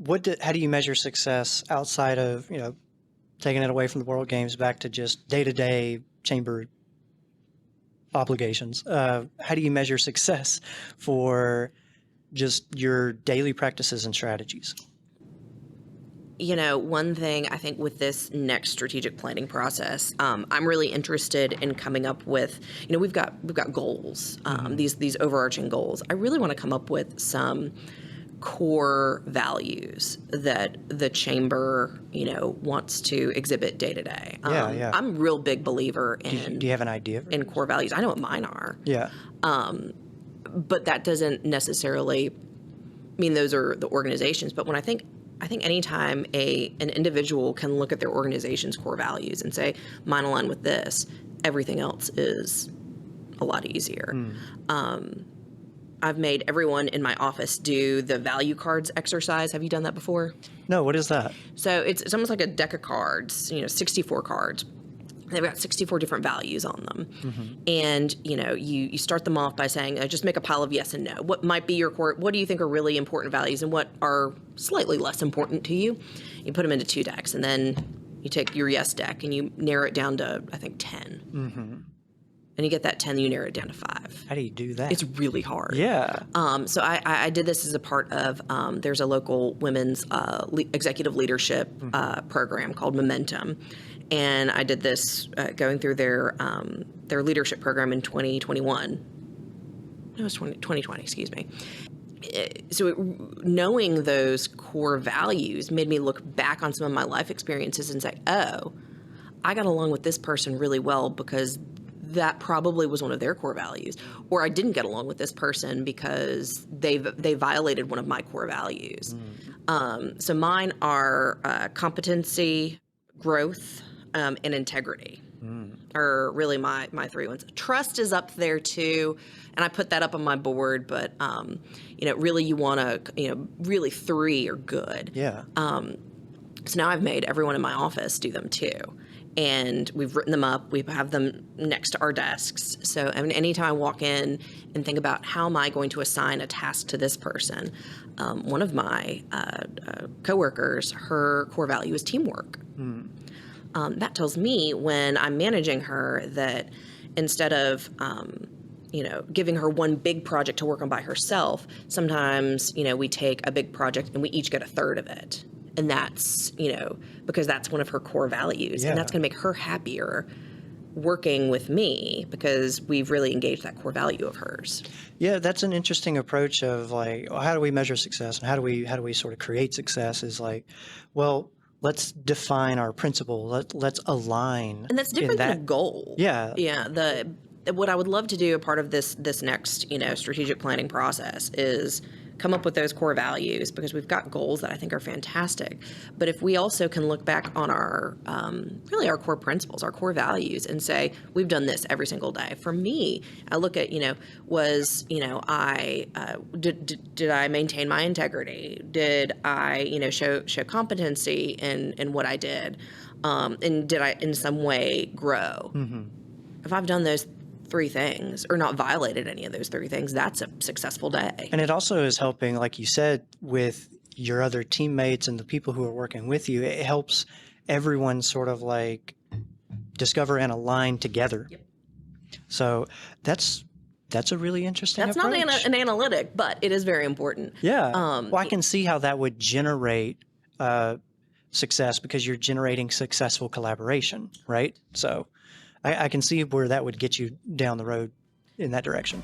how do you measure success outside of, taking it away from the World Games back to just day-to-day chamber obligations? How do you measure success for just your daily practices and strategies? One thing I think with this next strategic planning process, I'm really interested in coming up with, we've got goals, these overarching goals. I really want to come up with some core values that the chamber, wants to exhibit day to day. Yeah. I'm a real big believer in. Do you have an idea in core values? I know what mine are. Yeah. But that doesn't necessarily mean those are the organizations. But when I think anytime an individual can look at their organization's core values and say, mine align with this, everything else is a lot easier. I've made everyone in my office do the value cards exercise. Have you done that before? No, what is that? So it's almost like a deck of cards, 64 cards. They've got 64 different values on them. And, you start them off by saying, just make a pile of yes and no. What might be your core? What do you think are really important values and what are slightly less important to you? You put them into 2 decks, and then you take your yes deck and you narrow it down to, I think, 10. And you get that 10, you narrow it down to 5. How do you do that? It's really hard. Yeah. So I did this as a part of, there's a local women's executive leadership program called Momentum. And I did this going through their leadership program in 2021. No, it was 2020, excuse me. So knowing those core values made me look back on some of my life experiences and say, oh, I got along with this person really well because that probably was one of their core values. Or I didn't get along with this person because they violated one of my core values. So mine are competency, growth, and integrity are really my 3 ones. Trust is up there too, and I put that up on my board, but really you want to, really 3 are good. Yeah. So now I've made everyone in my office do them too. And we've written them up. We have them next to our desks. So anytime I walk in and think about how am I going to assign a task to this person, one of my coworkers, her core value is teamwork. That tells me when I'm managing her that instead of giving her one big project to work on by herself, sometimes we take a big project and we each get a third of it. And that's, because that's one of her core values. Yeah. And that's going to make her happier working with me because we've really engaged that core value of hers. Yeah, that's an interesting approach of like, how do we measure success and how do we sort of create success is like, well, let's define our principle. Let's align. And that's different than a goal. Yeah. Yeah. What I would love to do a part of this next, strategic planning process is come up with those core values because we've got goals that I think are fantastic. But if we also can look back on our, really our core principles, our core values and say, we've done this every single day. For me, I look at, did I maintain my integrity? Did I, show competency in what I did? And did I in some way grow? If I've done those 3 things or not violated any of those 3 things, that's a successful day. And it also is helping, like you said, with your other teammates and the people who are working with you. It helps everyone sort of like discover and align together. Yep. So that's a really interesting approach. That's not an analytic, but it is very important. Yeah. Well, I can see how that would generate success because you're generating successful collaboration, right? So I can see where that would get you down the road in that direction.